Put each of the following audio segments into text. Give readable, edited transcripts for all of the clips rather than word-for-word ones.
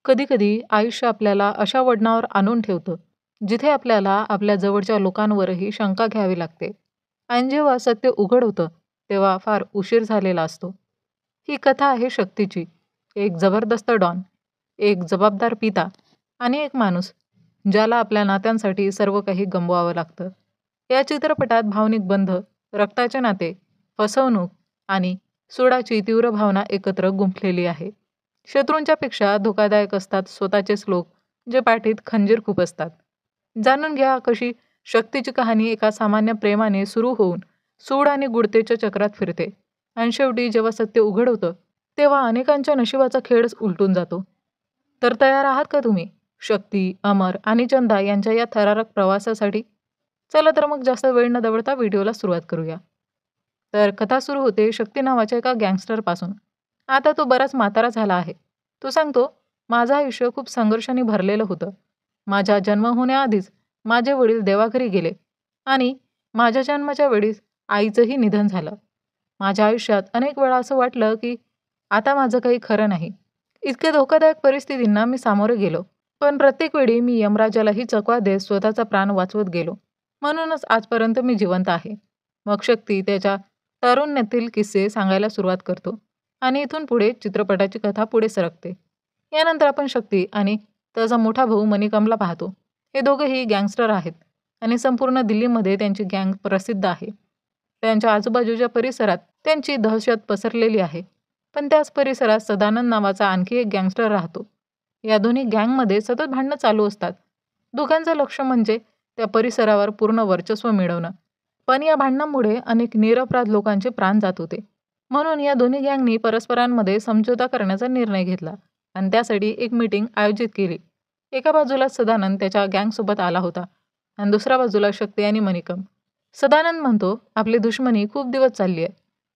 कधी-कधी आयुष्य आपल्याला अशा वळणावर आणून ठेवतं, जिथे आपल्याला आपल्या जवळच्या लोकांवरही शंका घ्यावी लागते. आणि जेव्हा सत्य उघड होतं, तेव्हा फार उशीर झालेला असतो. ही कथा आहे शक्तीची. एक जबरदस्त डॉन, एक जबाबदार पिता आणि एक माणूस, ज्याला आपल्या नात्यांसाठी सर्व काही गमवावं लागतं. या चित्रपटात भावनिक बंध, रक्ताचे नाते, फसवणूक आणि सुडाची तीव्र भावना एकत्र गुंफलेली आहे. शत्रूंच्या पेक्षा धोकादायक असतात स्वतःचेच लोक, जे पाठीत खंजीर खुपसतात. जाणून घ्या कशी शक्तीची कहाणी एका सामान्य प्रेमाने सुरू होऊन सूड आणि गुडतेच्या चक्रात फिरते आणि शेवटी जेव्हा सत्य उघड होतं, तेव्हा अनेकांच्या नशिबाचा खेळच उलटून जातो. तर तयार आहात का तुम्ही शक्ती, अमर आणि चंदा यांच्या या थरारक प्रवासासाठी? चला तर मग जास्त वेळ न दवडता व्हिडिओला सुरुवात करूया. तर कथा सुरू होते शक्ती नावाच्या एका गँगस्टरपासून. आता तो बराच म्हातारा झाला आहे. तो सांगतो, माझं आयुष्य खूप संघर्षाने भरलेलं होतं. माझा जन्म होण्याआधीच माझे वडील देवाघरी गेले आणि माझ्या जन्माच्या वेळीच आईचंही निधन झालं. माझ्या आयुष्यात अनेक वेळा असं वाटलं की आता माझं काही खरं नाही. इतक्या धोकादायक परिस्थितींना मी सामोरे गेलो. पण प्रत्येक वेळी मी यमराजालाही चकवा देत स्वतःचा प्राण वाचवत गेलो. म्हणूनच आजपर्यंत मी जिवंत आहे. मग शक्ती त्याच्या तारुण्यातील किस्से सांगायला सुरुवात करतो आणि इथून पुढे चित्रपटाची कथा पुढे सरकते. यानंतर आपण शक्ती आणि त्याचा मोठा भाऊ मणिकमला पाहतो. हे दोघेही गँगस्टर आहेत आणि संपूर्ण दिल्लीमध्ये त्यांची गँग प्रसिद्ध आहे. त्यांच्या आजूबाजूच्या परिसरात त्यांची दहशत पसरलेली आहे. पण त्याच परिसरात सदानंद नावाचा आणखी एक गँगस्टर राहतो. या दोन्ही गँगमध्ये सतत भांडणं चालू असतात. दोघांचं लक्ष म्हणजे त्या परिसरावर पूर्ण वर्चस्व मिळवणं. पण या भांडणांमुळे अनेक निरपराध लोकांचे प्राण जात होते. म्हणून या दोन्ही गँगनी परस्परांमध्ये समझोता करण्याचा निर्णय घेतला आणि त्यासाठी एक मीटिंग आयोजित केली. एका बाजूला सदानंद त्याच्या गँगसोबत आला होता आणि दुसऱ्या बाजूला शक्ती आणि मणिकम. सदानंद म्हणतो, आपली दुश्मनी खूप दिवस चालली आहे,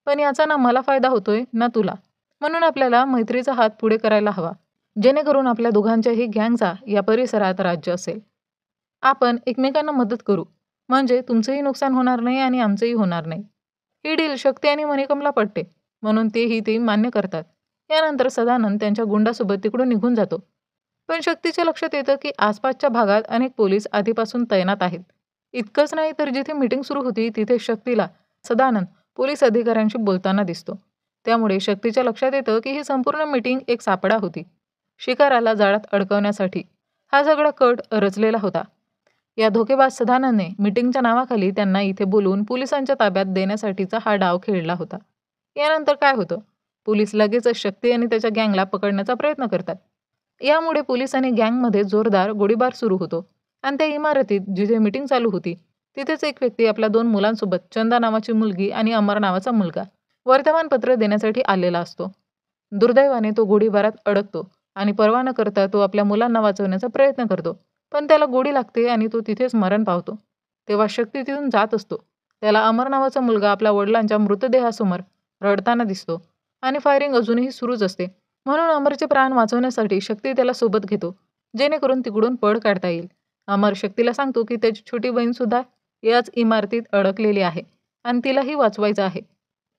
पण याचा ना मला फायदा होतोय ना तुला. म्हणून आपल्याला मैत्रीचा हात पुढे करायला हवा, जेणेकरून आपल्या दोघांच्याही गँगचा या परिसरात राज्य असेल. आपण एकमेकांना मदत करू, म्हणजे तुमचंही नुकसान होणार नाही आणि आमचंही होणार नाही. ही डील शक्ती आणि मणिकमला पटते, म्हणून तेही ते मान्य करतात. यानंतर सदानंद त्यांच्या गुंडासोबत तिकडून निघून जातो. पण शक्तीच्या लक्षात येतं की आसपासच्या भागात अनेक पोलीस आधीपासून तैनात आहेत. इतकंच नाही तर जिथे मीटिंग सुरू होती तिथे शक्तीला सदानंद पोलीस अधिकाऱ्यांशी बोलताना दिसतो. त्यामुळे शक्तीच्या लक्षात येतं की ही संपूर्ण मीटिंग एक सापळा होती. शिकाराला जाळ्यात अडकवण्यासाठी हा सगळा कट रचलेला होता. या धोकेबाज सदानंदने मीटिंगच्या नावाखाली त्यांना इथे बोलवून पोलिसांच्या ताब्यात देण्यासाठीचा हा डाव खेळला होता. यानंतर काय होतं? पोलीस लगेचच शक्ती आणि त्याच्या गँगला पकडण्याचा प्रयत्न करतात. यामुळे पोलीस आणि गँगमध्ये जोरदार गोळीबार सुरू होतो आणि त्या इमारतीत जिथे मीटिंग चालू होती तिथेच एक व्यक्ती आपल्या 2 मुलांसोबत चंदा नावाची मुलगी आणि अमर नावाचा मुलगा वर्तमानपत्र देण्यासाठी आलेला असतो. दुर्दैवाने तो गोळीबारात अडकतो आणि परवा न करता तो आपल्या मुलांना वाचवण्याचा प्रयत्न करतो. पण त्याला गोळी लागते आणि तो तिथेच मरण पावतो. तेव्हा शक्ती तिथून जात असतो. त्याला अमर नावाचा मुलगा आपल्या वडिलांच्या मृतदेहासमोर रडताना दिसतो आणि फायरिंग अजूनही सुरूच असते. म्हणून अमरचे प्राण वाचवण्यासाठी शक्ती त्याला सोबत घेतो, जेणेकरून तिकडून पळ काढता येईल. अमर शक्तीला सांगतो की त्याची छोटी बहीण सुद्धा याच इमारतीत अडकलेली आहे आणि तिलाही वाचवायचं आहे.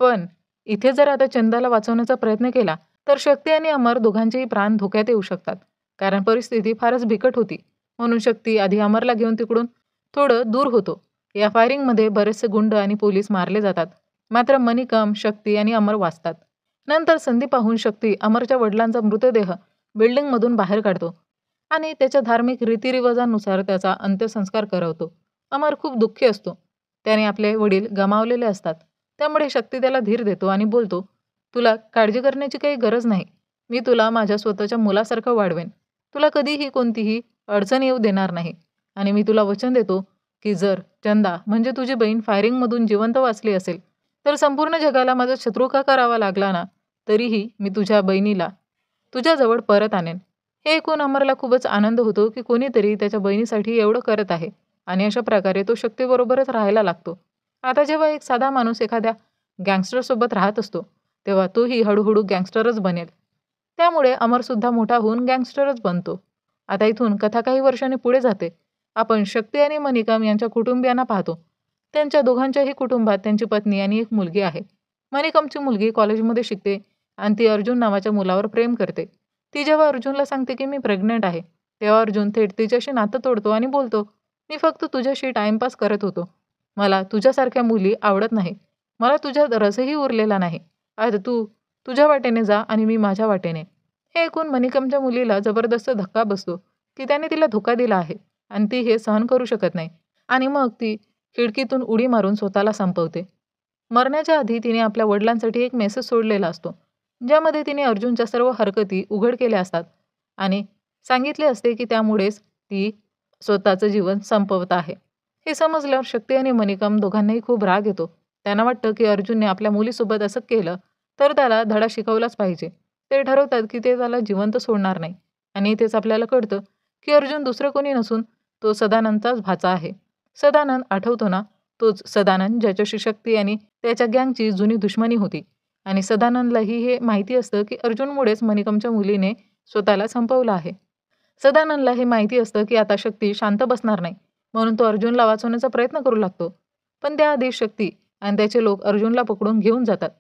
पण इथे जर आता चंदाला वाचवण्याचा प्रयत्न केला तर शक्ती आणि अमर दोघांचेही प्राण धोक्यात येऊ शकतात, कारण परिस्थिती फारच बिकट होती. म्हणून शक्ती आधी अमरला घेऊन तिकडून थोडं दूर होतो. या फायरिंगमध्ये बरेचसे गुंड आणि पोलीस मारले जातात. मात्र मणिकम, शक्ती आणि अमर वाचतात. नंतर संधी पाहून शक्ती अमरच्या वडिलांचा मृतदेह बिल्डिंगमधून बाहेर काढतो आणि त्याच्या धार्मिक रीतिरिवाजानुसार त्याचा अंत्यसंस्कार करवतो. अमर खूप दुःखी असतो. त्याने आपले वडील गमावलेले असतात. त्यामुळे शक्ती त्याला धीर देतो आणि बोलतो, तुला काळजी करण्याची काही गरज नाही. मी तुला माझ्या स्वतःच्या मुलासारखं वाढवेन. तुला कधीही कोणतीही अडचण येऊ देणार नाही आणि मी तुला वचन देतो की जर चंदा म्हणजे तुझी बहीण फायरिंगमधून जिवंत वाचली असेल तर संपूर्ण जगाला माझा शत्रू का करावा लागला ना, तरीही मी तुझ्या बहिणीला तुझ्याजवळ परत आणेन. हे ऐकून अमरला खूपच आनंद होतो की कोणीतरी त्याच्या बहिणीसाठी एवढं करत आहे आणि अशा प्रकारे तो शक्तीबरोबरच राहायला लागतो. आता जेव्हा एक साधा माणूस एखाद्या गँगस्टरसोबत राहत असतो, तेव्हा तोही हळूहळू गँगस्टरच बनेल. त्यामुळे अमरसुद्धा मोठा होऊन गँगस्टरच बनतो. आता इथून कथा काही वर्षांनी पुढे जाते. आपण शक्ती आणि मणिकम यांच्या कुटुंबियांना पाहतो. त्यांच्या दोघांच्याही कुटुंबात त्यांची पत्नी आणि एक मुलगी आहे. मणिकमची मुलगी कॉलेजमध्ये शिकते आणि ती अर्जुन नावाच्या मुलावर प्रेम करते. ती जेव्हा अर्जुनला सांगते की मी प्रेग्नंट आहे, तेव्हा अर्जुन थेट तिच्याशी नातं तोडतो आणि बोलतो, "मी फक्त तुझ्याशी टाईमपास करत होतो. मला तुझ्यासारख्या मुली आवडत नाही. मला तुझ्यात रसही उरलेला नाही. आता तू तुझ्या वाटेने जा आणि मी माझ्या वाटेने." हे ऐकून मनिकमच्या मुलीला जबरदस्त धक्का बसतो की त्याने तिला धोका दिला आहे आणि ती हे सहन करू शकत नाही आणि मग ती खिडकीतून उडी मारून स्वतःला संपवते. मरण्याच्या आधी तिने आपल्या वडिलांसाठी एक मेसेज सोडलेला असतो, ज्यामध्ये तिने अर्जुनच्या सर्व हरकती उघड केल्या असतात आणि सांगितले असते की त्यामुळेच ती स्वतःचं जीवन संपवत आहे. हे समजल्यावर शक्ती आणि मनिकम दोघांनाही खूप राग येतो. त्यांना वाटतं की अर्जुनने आपल्या मुलीसोबत असं केलं तर त्याला धडा शिकवलाच पाहिजे. ते ठरवतात की ते त्याला जिवंत सोडणार नाही आणि इथेच आपल्याला कळतं की अर्जुन दुसरं कोणी नसून तो सदानंदचाच भाचा आहे. सदानंद आठवतो ना, तोच सदानंद ज्याच्याशी शक्ती आणि त्याच्या गँगची जुनी दुश्मनी होती आणि सदानंदलाही हे माहिती असतं की अर्जुनमुळेच मनिकमच्या मुलीने स्वतःला संपवलं आहे. सदानंदला हे माहिती असतं की आता शक्ती शांत बसणार नाही, म्हणून तो अर्जुनला वाचवण्याचा प्रयत्न करू लागतो. पण त्याआधी शक्ती आणि त्याचे लोक अर्जुनला पकडून घेऊन जातात.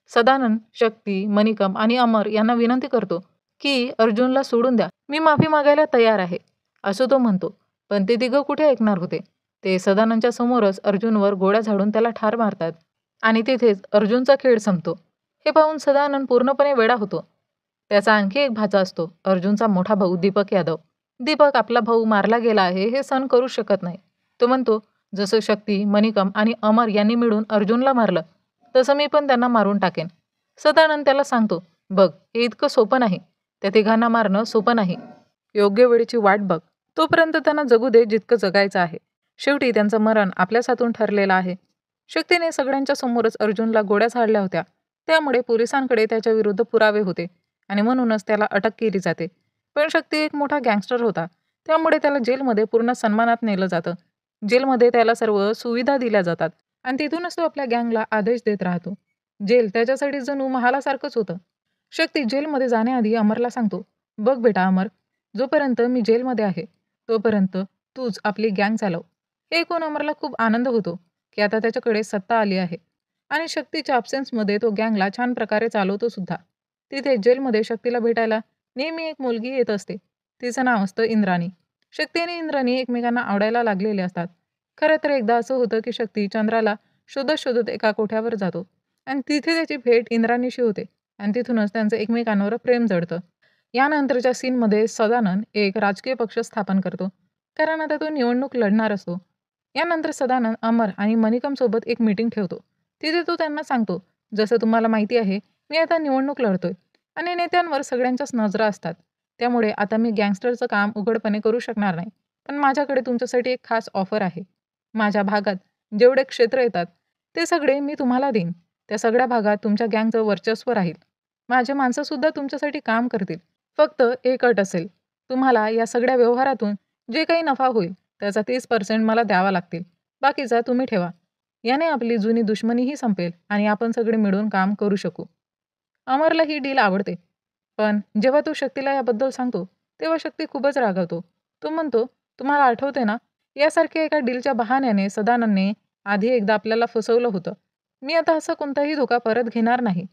सदानंद शक्ती, मनिकम आणि अमर यांना विनंती करतो की अर्जुनला सोडून द्या, मी माफी मागायला तयार आहे, असं तो म्हणतो. पण ते तिघं कुठे ऐकणार होते. ते सदानंदच्या समोरच अर्जुनवर गोळ्या झाडून त्याला ठार मारतात आणि तिथेच अर्जुनचा खेळ संपतो. हे पाहून सदानंद पूर्णपणे वेडा होतो. त्याचा आणखी एक भाचा असतो, अर्जुनचा मोठा भाऊ दीपक यादव. दीपक आपला भाऊ मारला गेला आहे हे सहन करू शकत नाही. तो म्हणतो, जसं शक्ती, मनिकम आणि अमर यांनी मिळून अर्जुनला मारलं, तसं मी पण त्यांना मारून टाकेन. सदानंद त्याला सांगतो, बघ हे इतकं सोपं नाही. त्या तिघांना मारणं सोपं नाही. योग्य वेळेची वाट बघ. तोपर्यंत त्यांना जगू दे जितकं जगायचं आहे. शेवटी त्यांचं मरण आपल्याच हातून ठरलेलं आहे. शक्तीने सगळ्यांच्या समोरच अर्जुनला गोळ्या झाडल्या होत्या. त्यामुळे पोलिसांकडे त्याच्या विरुद्ध पुरावे होते आणि म्हणूनच त्याला अटक केली जाते. पण शक्ती एक मोठा गँगस्टर होता. त्यामुळे त्याला जेलमध्ये पूर्ण सन्मानात नेलं जातं. जेलमध्ये त्याला सर्व सुविधा दिल्या जातात आणि तिथूनच तो आपल्या गँगला आदेश देत राहतो. जेल त्याच्यासाठी जणू महालासारखंच होतं. शक्ती जेलमध्ये जाण्याआधी अमरला सांगतो, बघ बेटा अमर, जोपर्यंत मी जेलमध्ये आहे तोपर्यंत तूच आपली गँग चालव. हे ऐकून अमरला खूप आनंद होतो की आता त्याच्याकडे सत्ता आली आहे आणि शक्तीच्या अब्सेन्समध्ये तो गँगला छान प्रकारे चालवतो सुद्धा. तिथे जेलमध्ये शक्तीला भेटायला नेहमी एक मुलगी येत असते. तिचं नाव असतं इंद्राणी. शक्ती आणि इंद्राणी एकमेकांना आवडायला लागलेले असतात. खरं तर एकदा असं होतं की शक्ती चंद्राला शोधत शोधत एका कोठ्यावर जातो आणि तिथे त्याची भेट इंद्राणीशी होते आणि तिथूनच त्यांचं एकमेकांवर प्रेम जडतं. यानंतरच्या सीनमध्ये सदानंद एक राजकीय पक्ष स्थापन करतो, कारण आता तो निवडणूक लढणार असतो. यानंतर सदानंद अमर आणि मनिकमसोबत एक मीटिंग ठेवतो. तिथे तो त्यांना सांगतो, जसं तुम्हाला माहिती आहे, मी आता निवडणूक लढतोय आणि नेत्यांवर सगळ्यांच्याच नजरा असतात. त्यामुळे आता मी गँगस्टरचं काम उघडपणे करू शकणार नाही. पण माझ्याकडे तुमच्यासाठी एक खास ऑफर आहे. माझ्या भागात जेवढे क्षेत्र येतात ते सगळे मी तुम्हाला देईन. त्या सगळ्या भागात तुमच्या गँगचं वर्चस्व राहील. माझे माणसंसुद्धा तुमच्यासाठी काम करतील. फक्त एक अट असेल, तुम्हाला या सगळ्या व्यवहारातून जे काही नफा होईल त्याचा 30% मला द्यावा लागतील. बाकीचा तुम्ही ठेवा. याने आपली जुनी दुश्मनीही संपेल आणि आपण सगळे मिळून काम करू शकू. अमरला ही डील आवडते. पण जेव्हा तो शक्तीला याबद्दल सांगतो, तेव्हा शक्ती खूपच रागावतो. तो म्हणतो, तुम्हाला आठवते ना, यासारख्या एका डीलच्या बहाण्याने सदानंदने आधी एकदा आपल्याला फसवलं होतं. मी आता असा कोणताही धोका परत घेणार नाही.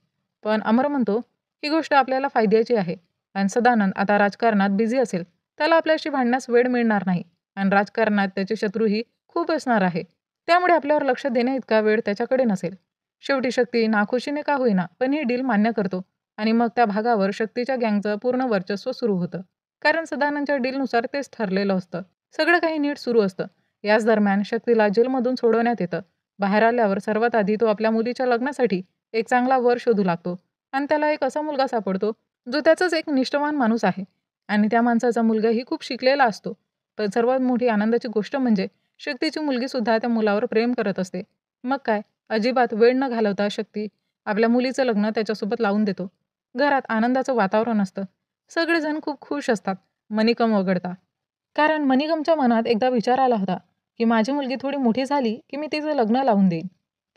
पण अमर म्हणतो, ही गोष्ट आपल्याला फायद्याची आहे आणि सदानंद आता राजकारणात बिझी असेल. त्याला आपल्याशी भांडण्यास वेळ मिळणार नाही आणि राजकारणात त्याचे शत्रूही खूप असणार आहे. त्यामुळे आपल्यावर लक्ष देण्याइतका वेळ त्याच्याकडे नसेल. शेवटी शक्ती नाखुशीने का होईना पण ही डील मान्य करतो आणि मग त्या भागावर शक्तीच्या गँगचं पूर्ण वर्चस्व सुरू होतं. कारण सदानंदच्या डीलनुसार तेच ठरलेलं असतं. सगळं काही नीट सुरू असतं. याच दरम्यान शक्तीला जेलमधून सोडवण्यात येतं. बाहेर आल्यावर सर्वात आधी तो आपल्या मुलीच्या लग्नासाठी एक चांगला वर शोधू लागतो आणि त्याला एक असा मुलगा सापडतो जो त्याचाच एक निष्ठावान माणूस आहे आणि त्या माणसाचा मुलगाही खूप शिकलेला असतो. पण सर्वात मोठी आनंदाची गोष्ट म्हणजे शक्तीची मुलगी सुद्धा त्या मुलावर प्रेम करत असते. मग काय, अजिबात वेळ न घालवता शक्ती आपल्या मुलीचं लग्न त्याच्यासोबत लावून देतो. घरात आनंदाचं वातावरण असतं. सगळेजण खूप खुश असतात, मनिकम वगळता. कारण मनिकमच्या मनात एकदा विचार आला होता की माझी मुलगी थोडी मोठी झाली की मी तिचं लग्न लावून देईन.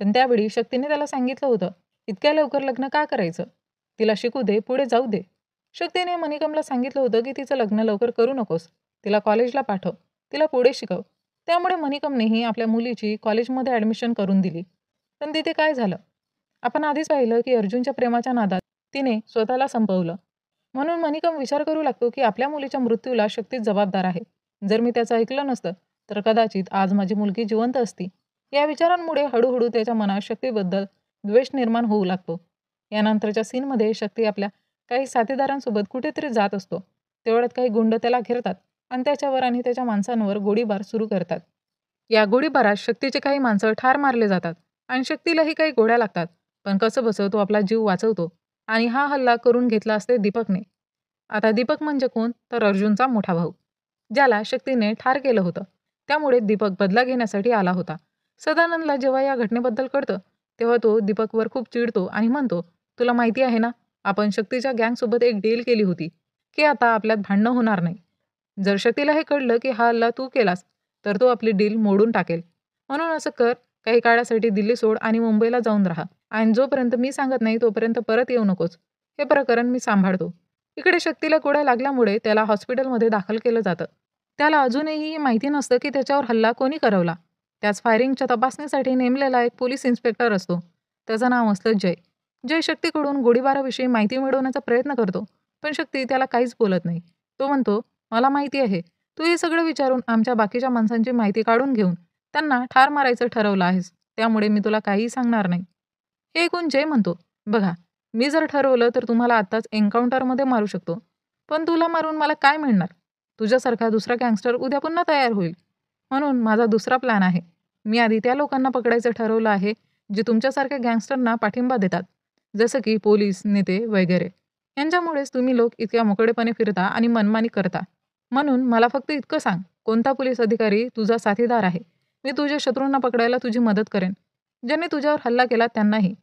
पण त्यावेळी शक्तीने त्याला सांगितलं होतं, इतक्या लवकर लग्न का करायचं? तिला शिकू दे, पुढे जाऊ दे. शक्तीने मनिकमला सांगितलं होतं की तिचं लग्न लवकर करू नकोस. तिला कॉलेजला पाठव, तिला पुढे शिकव. त्यामुळे मनिकमनेही आपल्या मुलीची कॉलेजमध्ये ॲडमिशन करून दिली. पण तिथे काय झालं? आपण आधीच पाहिलं की अर्जुनच्या प्रेमाच्या नादात तिने स्वतःला संपवलं. म्हणून मणिकम विचार करू लागतो की आपल्या मुलीच्या मृत्यूला शक्तीच जबाबदार आहे. जर मी त्याचं ऐकलं नसतं तर कदाचित आज माझी मुलगी जिवंत असती. या विचारांमुळे हळूहळू त्याच्या मनात शक्तीबद्दल द्वेष निर्माण होऊ लागतो. यानंतरच्या सीनमध्ये शक्ती आपल्या काही साथीदारांसोबत कुठेतरी जात असतो. तेवढ्यात काही गुंड त्याला घेरतात आणि त्याच्यावर आणि त्याच्या माणसांवर गोळीबार सुरू करतात. या गोळीबारात शक्तीचे काही माणसं ठार मारले जातात आणि शक्तीलाही काही गोळ्या लागतात. पण कसंबसं तो आपला जीव वाचवतो आणि हा हल्ला करून घेतला असते दीपकने. आता दीपक म्हणजे कोण, तर अर्जुनचा मोठा भाऊ, ज्याला शक्तीने ठार केलं होतं. त्यामुळे दीपक बदला घेण्यासाठी आला होता. सदानंदला जेव्हा या घटनेबद्दल कळतं तेव्हा तो दीपकवर खूप चिडतो आणि म्हणतो, तुला माहिती आहे ना, आपण शक्तीच्या गँगसोबत एक डील केली होती की आता आपल्यात भांडणं होणार नाही. जर शक्तीला हे कळलं की हा हल्ला तू केलास तर तो आपली डील मोडून टाकेल. म्हणून असं कर, काही काळासाठी दिल्ली सोड आणि मुंबईला जाऊन राहा आणि जोपर्यंत मी सांगत नाही तोपर्यंत परत येऊ नकोस. हे प्रकरण मी सांभाळतो. इकडे शक्तीला गोळ्या लागल्यामुळे त्याला हॉस्पिटलमध्ये दाखल केलं जातं. त्याला अजूनही माहिती नसतं की त्याच्यावर हल्ला कोणी करवला. त्याच फायरिंगच्या तपासणीसाठी नेमलेला एक पोलीस इन्स्पेक्टर असतो. त्याचं नाव असतं जय. जय शक्तीकडून गोळीबाराविषयी माहिती मिळवण्याचा प्रयत्न करतो, पण शक्ती त्याला काहीच बोलत नाही. तो म्हणतो, मला माहिती आहे, तू हे सगळं विचारून आमच्या बाकीच्या माणसांची माहिती काढून घेऊन त्यांना ठार मारायचं ठरवलं आहेस, त्यामुळे मी तुला काहीही सांगणार नाही. हे ऐकून जय म्हणतो, बघा, मी जर ठरवलं तर तुम्हाला आत्ताच एन्काउंटरमध्ये मारू शकतो. पण तुला मारून मला काय मिळणार? तुझ्यासारखा दुसरा गँगस्टर उद्या पुन्हा तयार होईल. म्हणून माझा दुसरा प्लॅन आहे. मी आधी त्या लोकांना पकडायचं ठरवलं आहे, जे तुमच्यासारख्या गँगस्टरना पाठिंबा देतात. जसं की पोलीस, नेते वगैरे. यांच्यामुळेच तुम्ही लोक इतक्या मोकळेपणे फिरता आणि मनमानी करता. म्हणून मला फक्त इतकं सांग, कोणता पोलीस अधिकारी तुझा साथीदार आहे? मी तुझ्या शत्रूंना पकडायला तुझी मदत करेन. ज्यांनी तुझ्यावर हल्ला केला त्यांनाही.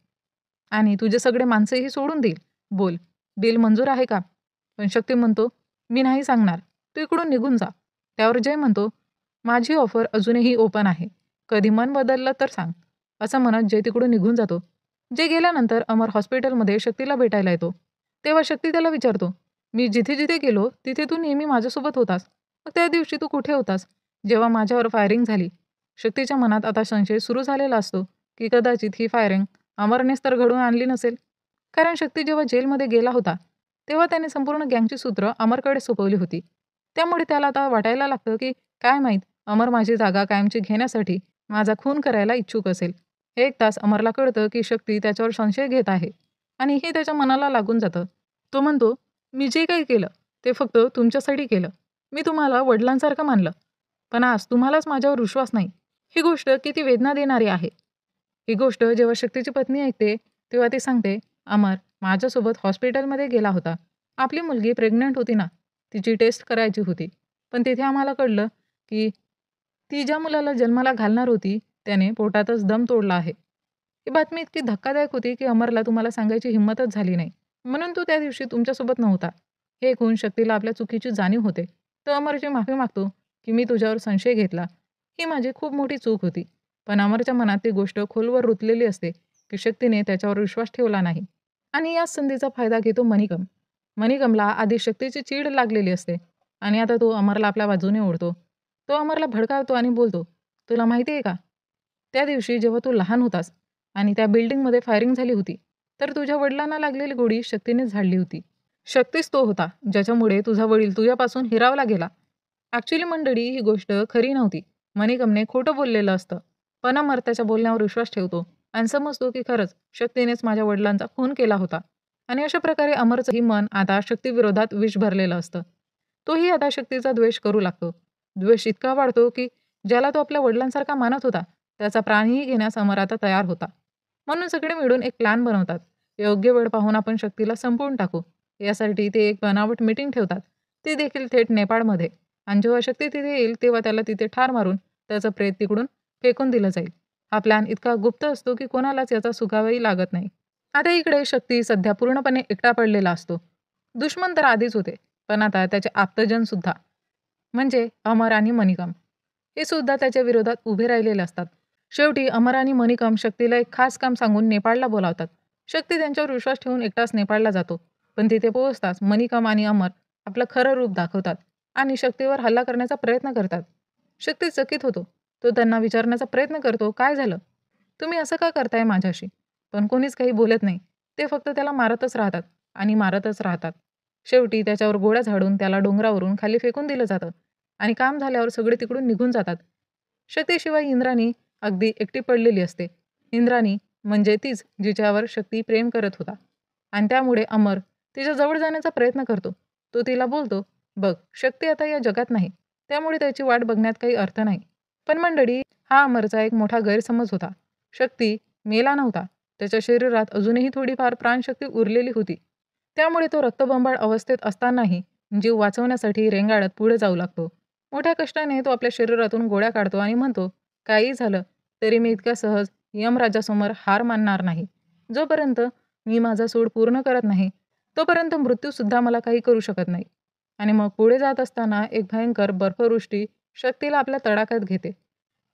आणि तुझे सगळे माणसेही सोडून देईल. बोल, डील मंजूर आहे का? पण शक्ती म्हणतो, मी नाही सांगणार. तू इकडून निघून जा. त्यावर जय म्हणतो, माझी ऑफर अजूनही ओपन आहे. कधी मन बदललं तर सांग. असं म्हणत जय तिकडून निघून जातो. जय गेल्यानंतर अमर हॉस्पिटलमध्ये शक्तीला भेटायला येतो. तेव्हा शक्ती त्याला विचारतो, मी जिथे जिथे गेलो तिथे तू नेहमी माझ्यासोबत होतास. मग त्या दिवशी तू कुठे होतास जेव्हा माझ्यावर फायरिंग झाली? शक्तीच्या मनात आता संशय सुरू झालेला असतो की कदाचित ही फायरिंग अमरनेच तर घडवून आणली नसेल. कारण शक्ती जेव्हा जेलमध्ये गेला होता तेव्हा त्याने संपूर्ण गँगची सूत्र अमरकडे सोपवली होती. त्यामुळे त्याला आता वाटायला लागतं की काय माहीत, अमर माझी जागा कायमची घेण्यासाठी माझा खून करायला इच्छुक असेल. एक तास अमरला कळतं की शक्ती त्याच्यावर संशय घेत आहे आणि हे त्याच्या मनाला लागून जातं. तो म्हणतो, मी जे काही केलं ते फक्त तुमच्यासाठी केलं. मी तुम्हाला वडिलांसारखं मानलं. पण आज तुम्हालाच माझ्यावर विश्वास नाही. ही गोष्ट किती वेदना देणारी आहे. ही गोष्ट जेव्हा शक्तीची पत्नी ऐकते तेव्हा ती सांगते, अमर माझ्यासोबत हॉस्पिटलमध्ये गेला होता. आपली मुलगी प्रेग्नंट होती ना, तिची टेस्ट करायची होती. पण तिथे आम्हाला कळलं की ती ज्या मुलाला जन्माला घालणार होती त्याने पोटातच दम तोडला आहे. ही बातमी इतकी धक्कादायक होती की अमरला तुम्हाला सांगायची हिंमतच झाली नाही. म्हणून तो त्या दिवशी तुमच्यासोबत नव्हता. हे ऐकून शक्तीला आपल्या चुकीची जाणीव होते. तो अमरची माफी मागतो की मी तुझ्यावर संशय घेतला. ही माझी खूप मोठी चूक होती. पण अमरच्या मनात ती गोष्ट खोलवर रुतलेली असते की शक्तीने त्याच्यावर विश्वास ठेवला नाही. आणि याच संधीचा फायदा घेतो मणिकम. मणिकमला आधी शक्तीची चीड लागलेली असते आणि आता तो अमरला आपल्या बाजूने ओढतो. तो अमरला भडकावतो आणि बोलतो, तुला माहिती आहे का, त्या दिवशी जेव्हा तू लहान होतास आणि त्या बिल्डिंगमध्ये फायरिंग झाली होती तर तुझ्या वडिलांना लागलेली गोळी शक्तीने झाडली होती. शक्तीच तो होता ज्याच्यामुळे तुझा वडील तुझ्यापासून हिरावला गेला. ॲक्च्युली मंडळी, ही गोष्ट खरी नव्हती. मणिकमने खोटं बोललेलं असतं. पण अमर त्याच्या बोलण्यावर विश्वास ठेवतो आणि समजतो की खरंच शक्तीनेच माझ्या वडिलांचा खून केला होता. आणि अशा प्रकारे अमरचंही मन आता शक्तीविरोधात विष भरलेलं असतं. तोही आता शक्तीचा द्वेष करू लागतो. द्वेष इतका वाढतो की ज्याला तो आपल्या वडिलांसारखा मानत होता त्याचा प्राणही घेण्यास अमर आता तयार होता. म्हणून सगळे मिळून एक प्लॅन बनवतात. योग्य वेळ पाहून आपण शक्तीला संपवून टाकू. यासाठी ते एक बनावट मीटिंग ठेवतात. ती देखील थेट नेपाळमध्ये. आणि जेव्हा शक्ती तिथे येईल तेव्हा त्याला तिथे ठार मारून त्याचं प्रेत तिकडून फेकून दिलं जाईल. हा प्लॅन इतका गुप्त असतो की कोणालाच याचा सुगावाही लागत नाही. आता इकडे शक्ती सध्या पूर्णपणे एकटा पडलेला असतो. दुश्मन तर आधीच होते, पण आता त्याचे आप्तजन सुद्धा, म्हणजे अमर आणि मणिकम, हे सुद्धा त्याच्या विरोधात उभे राहिलेले असतात. शेवटी अमर आणि मणिकम शक्तीला एक खास काम सांगून नेपाळला बोलावतात. शक्ती त्यांच्यावर विश्वास ठेवून एकटाच नेपाळला जातो. पण तिथे पोहोचताच मणिकम आणि अमर आपलं खरं रूप दाखवतात आणि शक्तीवर हल्ला करण्याचा प्रयत्न करतात. शक्ती चकित होतो. तो त्यांना विचारण्याचा प्रयत्न करतो, काय झालं? तुम्ही असं का करताय माझ्याशी? पण कोणीच काही बोलत नाही. ते फक्त त्याला मारतच राहतात आणि मारतच राहतात. शेवटी त्याच्यावर गोळ्या झाडून त्याला डोंगरावरून खाली फेकून दिलं जातं आणि काम झाल्यावर सगळे तिकडून निघून जातात. शक्तीशिवाय इंद्राणी अगदी एकटी पडलेली असते. इंद्राणी म्हणजे तीच जिच्यावर शक्ती प्रेम करत होता आणि त्यामुळे अमर तिच्या जवळ जाण्याचा प्रयत्न करतो. तो तिला बोलतो, बघ शक्ती आता या जगात नाही, त्यामुळे त्याची वाट बघण्यात काही अर्थ नाही. पण मंडळी, हा अमरचा एक मोठा गैरसमज होता. शक्ती मेला नव्हता. त्याच्या शरीरात अजूनही थोडीफार प्राणशक्ती उरलेली होती. त्यामुळे तो रक्तबंबाळ अवस्थेत असतानाही जीव वाचवण्यासाठी रेंगाळत पुढे जाऊ लागतो. मोठ्या कष्टाने तो आपल्या शरीरातून गोळ्या काढतो आणि म्हणतो, काही झालं तरी मी इतक्या सहज यमराजासमोर हार मानणार नाही. जोपर्यंत मी माझा सूड पूर्ण करत नाही, तोपर्यंत मृत्यूसुद्धा मला काही करू शकत नाही. आणि मग पुढे जात असताना एक भयंकर बर्फवृष्टी शक्तीला आपल्या तडाख्यात घेते.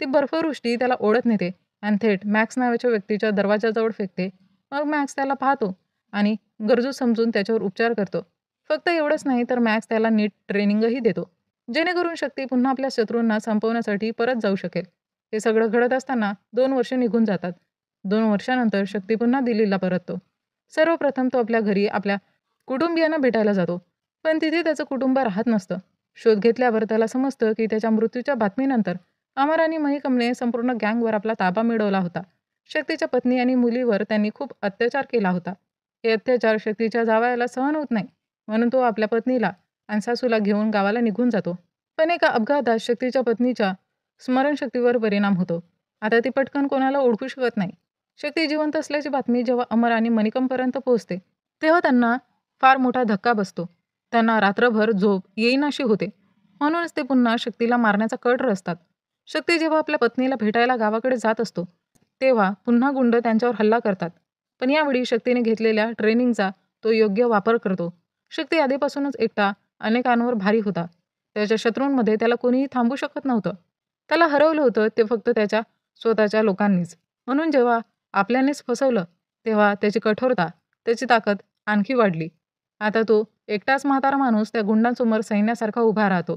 ती बर्फवृष्टी त्याला ओढत नेते आणि थेट मॅक्स नावाच्या व्यक्तीच्या दरवाजाजवळ फेकते. मग मॅक्स त्याला पाहतो आणि गरजू समजून त्याच्यावर उपचार करतो. फक्त एवढंच नाही तर मॅक्स त्याला नीट ट्रेनिंगही देतो, जेणेकरून शक्ती पुन्हा आपल्या शत्रूंना संपवण्यासाठी परत जाऊ शकेल. हे सगळं घडत असताना 2 वर्ष निघून जातात. 2 वर्षानंतर शक्ती पुन्हा दिल्लीला परततो. सर्वप्रथम तो आपल्या घरी आपल्या कुटुंबियांना भेटायला जातो, पण तिथे त्याचं कुटुंब राहत नसतं. शोध घेतल्यावर त्याला समजतं की त्याच्या मृत्यूच्या बातमीनंतर अमर आणि महिकमने संपूर्ण गँगवर आपला ताबा मिळवला होता. शक्तीच्या पत्नी आणि मुलीवर त्यांनी खूप अत्याचार केला होता. हे अत्याचार शक्तीच्या जावयाला सहन होत नाही, म्हणून तो आपल्या पत्नीला आणि सासूला घेऊन गावाला निघून जातो. पण एका अपघातात शक्तीच्या पत्नीच्या स्मरणशक्तीवर परिणाम होतो. आता ती पटकन कोणाला ओळखू शकत नाही. शक्ती जिवंत असल्याची बातमी जेव्हा अमर आणि मणिकमपर्यंत पोहोचते, तेव्हा त्यांना फार मोठा धक्का बसतो. त्यांना रात्रभर झोप येईनाशी होते. म्हणूनच ते पुन्हा शक्तीला मारण्याचा कट रचतात. शक्ती जेव्हा आपल्या पत्नीला भेटायला गावाकडे जात असतो, तेव्हा पुन्हा गुंड त्यांच्यावर हल्ला करतात. पण यावेळी शक्तीने घेतलेल्या ट्रेनिंगचा तो योग्य वापर करतो. शक्ती आधीपासूनच एकटा अनेकांवर भारी होता. त्याच्या शत्रूंमध्ये त्याला कोणीही थांबू शकत नव्हतं. त्याला हरवलं होतं ते फक्त त्याच्या स्वतःच्या लोकांनीच. म्हणून जेव्हा आपल्यानेच फसवलं, तेव्हा त्याची कठोरता, त्याची ताकद आणखी वाढली. आता तो एकटाच म्हातारा माणूस त्या गुंडांसमोर सैन्यासारखा उभा राहतो.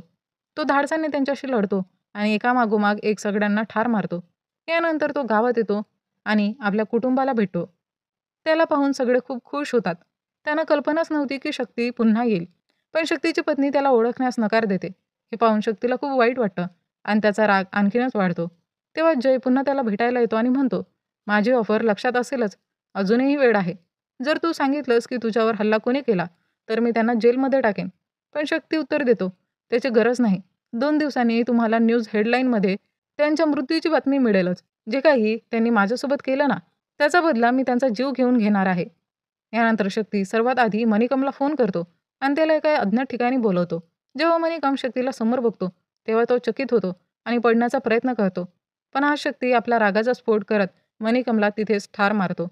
तो धाडसाने त्यांच्याशी लढतो आणि एकामागोमाग एक सगळ्यांना ठार मारतो. यानंतर तो गावात येतो आणि आपल्या कुटुंबाला भेटतो. त्याला पाहून सगळे खूप खुश होतात. त्यांना कल्पनाच नव्हती की शक्ती पुन्हा येईल. पण शक्तीची पत्नी त्याला ओळखण्यास नकार देते. हे पाहून शक्तीला खूप वाईट वाटतं आणि त्याचा राग आणखीनच वाढतो. तेव्हा जय पुन्हा त्याला भेटायला येतो आणि म्हणतो, माझी ऑफर लक्षात असेलच, अजूनही वेळ आहे. जर तू सांगितलंस की तुझ्यावर हल्ला कोणी केला, तर मी त्यांना जेलमध्ये टाकेन. पण शक्ती उत्तर देतो, त्याची गरज नाही. 2 दिवसांनी तुम्हाला न्यूज हेडलाईनमध्ये त्यांच्या मृत्यूची बातमी मिळेलच. जे काही त्यांनी माझ्यासोबत केलं ना, त्याचा बदला मी त्यांचा जीव घेऊन घेणार आहे. यानंतर शक्ती सर्वात आधी मणिकमला फोन करतो आणि त्याला एका अज्ञात ठिकाणी बोलवतो. जेव्हा मणिकम शक्तीला समोर बघतो, तेव्हा तो चकित होतो आणि पडण्याचा प्रयत्न करतो. पण हा शक्ती आपला रागाचा स्फोट करत मणिकमला तिथेच ठार मारतो.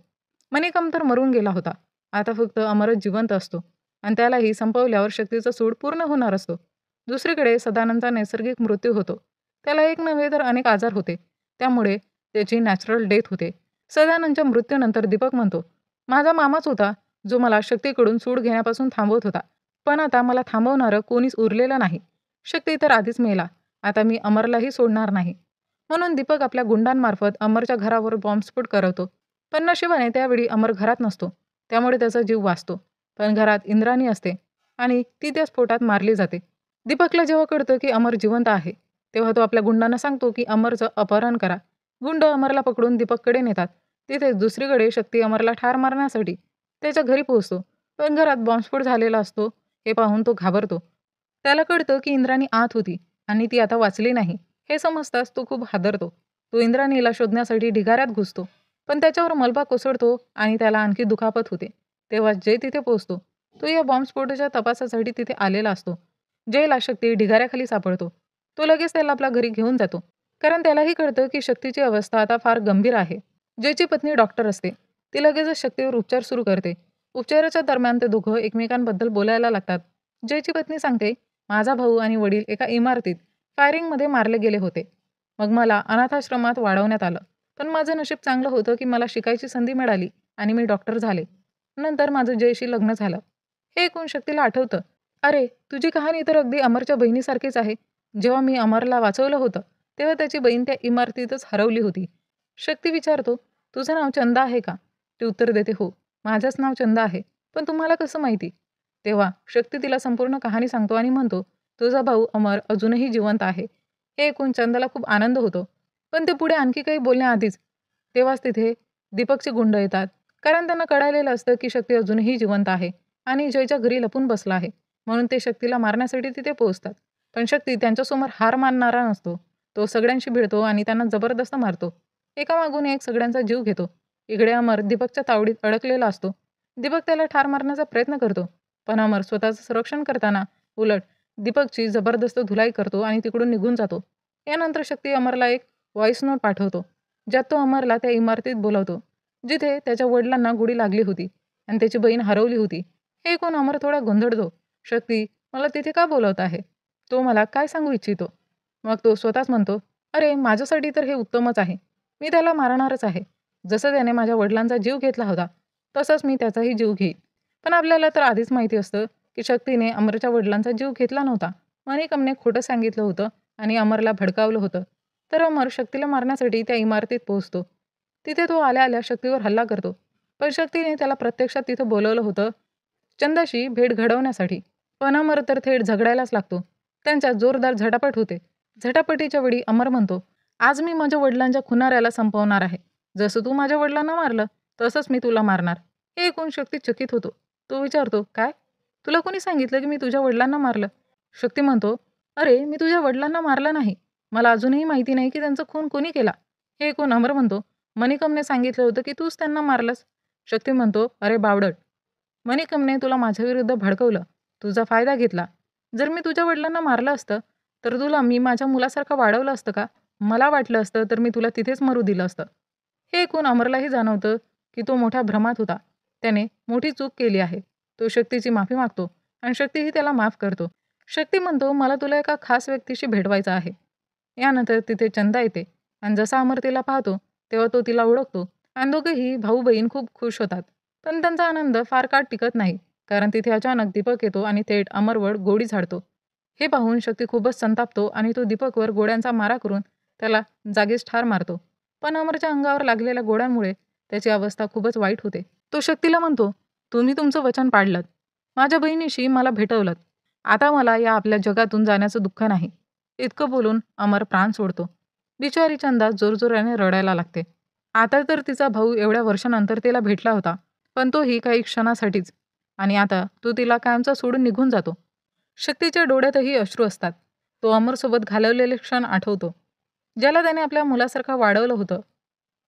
मणिकम तर मरून गेला होता. आता फक्त अमरच जिवंत असतो आणि त्यालाही संपवल्यावर शक्तीचा सूड पूर्ण होणार असतो. दुसरीकडे सदानंदचा नैसर्गिक मृत्यू होतो. त्याला एक नव्हे तर अनेक आजार होते. त्यामुळे त्याची नॅचरल डेथ होते. सदानंदच्या मृत्यूनंतर दीपक म्हणतो, माझा मामाच होता जो मला शक्तीकडून सूड घेण्यापासून थांबवत होता. पण आता मला थांबवणारं कोणीच उरलेलं नाही. शक्ती तर आधीच मेला. आता मी अमरलाही सोडणार नाही. म्हणून दीपक आपल्या गुंडांमार्फत अमरच्या घरावर बॉम्बस्फोट करवतो. पण नशिबाने त्यावेळी अमर घरात नसतो. त्यामुळे त्याचा जीव वाचतो. पण घरात इंद्राणी असते आणि ती त्या स्फोटात मारली जाते. दीपकला जेव्हा कळतं की अमर जिवंत आहे, तेव्हा तो आपल्या गुंडांना सांगतो की अमरचं अपहरण करा. गुंड अमरला पकडून दीपककडे नेतात. तिथेच दुसरीकडे शक्ती अमरला ठार मारण्यासाठी त्याच्या घरी पोहोचतो. पण घरात बॉम्बस्फोट झालेला असतो. हे पाहून तो घाबरतो. त्याला कळतं की इंद्राणी आत होती आणि ती आता वाचली नाही. हे समजताच तो खूप हादरतो. तो इंद्राणीला शोधण्यासाठी ढिगाऱ्यात घुसतो. पण त्याच्यावर मलबा कोसळतो आणि त्याला आणखी दुखापत होते. तेव्हा जय तिथे पोहोचतो. तो या बॉम्बस्फोटाच्या तपासासाठी तिथे आलेला असतो. जयला शक्ती ढिगाऱ्याखाली सापडतो. तो लगेच त्याला आपल्या घरी घेऊन जातो. कारण त्यालाही कळतं की शक्तीची अवस्था आता फार गंभीर आहे. जयची पत्नी डॉक्टर असते. ती लगेचच शक्तीवर उपचार सुरू करते. उपचाराच्या दरम्यान ते दोघं एकमेकांबद्दल बोलायला लागतात. जयची पत्नी सांगते, माझा भाऊ आणि वडील एका इमारतीत फायरिंगमध्ये मारले गेले होते. मग मला अनाथाश्रमात वाढवण्यात आलं. पण माझं नशीब चांगलं होतं की मला शिकायची संधी मिळाली आणि मी डॉक्टर झाले. नंतर माझं जयशी लग्न झालं. हे ऐकून शक्तीला आठवतं, अरे तुझी कहाणी तर अगदी अमरच्या बहिणीसारखीच आहे. जेव्हा मी अमरला वाचवलं होतं, तेव्हा त्याची बहीण त्या इमारतीतच हरवली होती. शक्ती विचारतो, तुझं नाव चंदा आहे का? ती उत्तर देते, हो, माझंच नाव चंदा आहे. पण तुम्हाला कसं माहिती? तेव्हा शक्ती तिला संपूर्ण कहाणी सांगतो आणि म्हणतो, तुझा भाऊ अमर अजूनही जिवंत आहे. हे ऐकून चंदाला खूप आनंद होतो. पण ते पुढे आणखी काही बोलण्याआधीच तेव्हाच तिथे दीपकचे गुंड येतात. कारण त्यांना कळालेलं असतं की शक्ती अजूनही जिवंत आहे आणि जयच्या घरी लपून बसला आहे. म्हणून ते शक्तीला मारण्यासाठी तिथे पोहोचतात. पण शक्ती त्यांच्यासमोर हार मानणारा नसतो. तो सगळ्यांशी भिडतो आणि त्यांना जबरदस्त मारतो. एकामागून एक सगळ्यांचा जीव घेतो. इकडे अमर दीपकच्या तावडीत अडकलेला असतो. दीपक त्याला ठार मारण्याचा प्रयत्न करतो. पण अमर स्वतःचं संरक्षण करताना उलट दीपकची जबरदस्त धुलाई करतो आणि तिकडून निघून जातो. यानंतर शक्ती अमरला एक व्हॉइस नोट पाठवतो, ज्यात तो अमरला त्या इमारतीत बोलावतो, जिथे त्याच्या वडिलांना गोळी लागली होती आणि त्याची बहीण हरवली होती. हे ऐकून अमर थोडा गोंधळतो. शक्ती मला तिथे का बोलवत आहे? तो मला काय सांगू इच्छितो? मग तो स्वतःच म्हणतो, अरे माझ्यासाठी तर हे उत्तमच आहे. मी त्याला मारणारच आहे. जसं त्याने माझ्या वडिलांचा जीव घेतला होता, तसंच मी त्याचाही जीव घेईन. पण आपल्याला तर आधीच माहिती असतं की शक्तीने अमरच्या वडिलांचा जीव घेतला नव्हता. मणिकमने खोटं सांगितलं होतं आणि अमरला भडकावलं होतं. तर अमर शक्तीला मारण्यासाठी त्या इमारतीत पोहोचतो. तिथे तो आल्या आल्या शक्तीवर हल्ला करतो. पण शक्तीने त्याला प्रत्यक्षात तिथं बोलवलं होतं चंदाशी भेट घडवण्यासाठी. पण अमर तर थेट झगडायलाच लागतो. त्यांच्यात जोरदार झटापट होते. झटापटीच्या वेळी अमर म्हणतो, आज मी माझ्या वडिलांच्या खुनाऱ्याला संपवणार आहे. जसं तू माझ्या वडिलांना मारलं तसंच मी तुला मारणार. हे ऐकून शक्ती चकित होतो. तो विचारतो, काय? तुला कोणी सांगितलं की मी तुझ्या वडिलांना मारलं? शक्ती म्हणतो, अरे मी तुझ्या वडिलांना मारलं नाही. मला अजूनही माहिती नाही की त्यांचा खून कोणी केला. हे ऐकून अमर म्हणतो, मणिकमने सांगितलं होतं की तूच त्यांना मारलंस. शक्ती म्हणतो, अरे बावडट, मणिकमने तुला माझ्याविरुद्ध भडकवलं. तुझा फायदा घेतला. जर मी तुझ्या वडिलांना मारलं असतं तर तुला मी माझ्या मुलासारखं वाढवलं असतं का? मला वाटलं असतं तर मी तुला तिथेच मरू दिलं असतं. हे ऐकून अमरलाही जाणवतं की तो मोठ्या भ्रमात होता. त्याने मोठी चूक केली आहे. तो शक्तीची माफी मागतो आणि शक्तीही त्याला माफ करतो. शक्ती म्हणतो, मला तुला एका खास व्यक्तीशी भेटवायचं आहे. यानंतर तिथे चंदा येते आणि जसा अमर तिला पाहतो तेव्हा तो तिला ओळखतो आणि दोघेही भाऊ बहीण खूप खुश होतात. पण त्यांचा आनंद फार काळ टिकत नाही. कारण तिथे अचानक दीपक येतो आणि थेट अमरवर गोळी झाडतो. हे पाहून शक्ती खूपच संतापतो आणि तो दीपकवर गोळ्यांचा मारा करून त्याला जागीच ठार मारतो. पण अमरच्या अंगावर लागलेल्या गोळ्यांमुळे त्याची अवस्था खूपच वाईट होते. तो शक्तीला म्हणतो, तुम्ही तुमचं वचन पाळलंत. माझ्या बहिणीशी मला भेटवलंत. आता मला या आपल्या जगातून जाण्याचं दुःख नाही. इतकं बोलून अमर प्राण सोडतो. बिचारी चंदा जोरजोराने रडायला लागते. आता तर तिचा भाऊ एवढ्या वर्षानंतर तिला भेटला होता, पण तोही काही क्षणासाठीच. आणि आता तो तिला कायमचा सोडून निघून जातो. शक्तीच्या डोळ्यातही अश्रू असतात. तो अमरसोबत घालवलेले क्षण आठवतो, ज्याला त्याने आपल्या मुलासारखं वाढवलं होतं.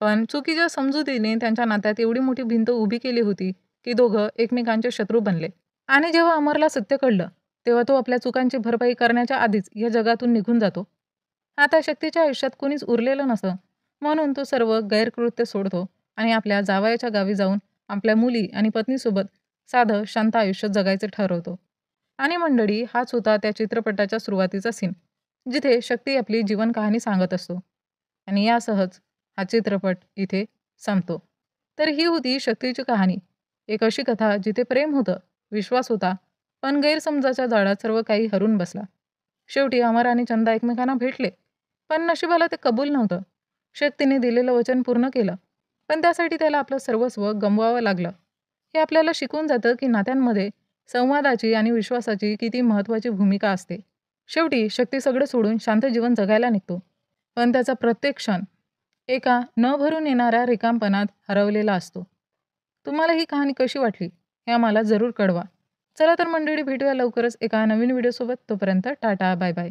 पण चुकीच्या समजुतीने त्यांच्या नात्यात एवढी मोठी भिंत उभी केली होती की दोघं एकमेकांचे शत्रू बनले. आणि जेव्हा अमरला सत्य कळलं तेव्हा तो आपल्या चुकांची भरपाई करण्याच्या आधीच या जगातून निघून जातो. आता शक्तीच्या आयुष्यात कोणीच उरलेलं नसतं. म्हणून तो सर्व गैरकृत्य सोडतो आणि आपल्या जावयाच्या गावी जाऊन आपल्या मुली आणि पत्नीसोबत साधं शांत आयुष्य जगायचं ठरवतो. आणि मंडळी, हाच होता त्या चित्रपटाच्या सुरुवातीचा सीन, जिथे शक्ती आपली जीवन कहाणी सांगत असतो. आणि यासहच हा चित्रपट इथे संपतो. तर ही होती शक्तीची कहाणी. एक अशी कथा जिथे प्रेम होतं, विश्वास होता, पण गैरसमजाच्या जाळ्यात सर्व काही हरून बसला. शेवटी अमर आणि चंदा एकमेकांना भेटले, पण नशिबाला ते कबूल नव्हतं. शक्तीने दिलेलं वचन पूर्ण केलं, पण त्यासाठी त्याला आपलं सर्वस्व गमवावं लागलं. हे आपल्याला शिकवून जातं की नात्यांमध्ये संवादाची आणि विश्वासाची किती महत्त्वाची भूमिका असते. शेवटी शक्ती सगळं सोडून शांत जीवन जगायला निघतो, पण त्याचा प्रत्येक क्षण एका न भरून येणाऱ्या रिकामपणात हरवलेला असतो. तुम्हाला ही कहाणी कशी वाटली हे आम्हाला जरूर कळवा. चला तर मंडळी, भेटूया लवकरच एका नवीन व्हिडिओसोबत. तोपर्यंत टाटा, बाय बाय.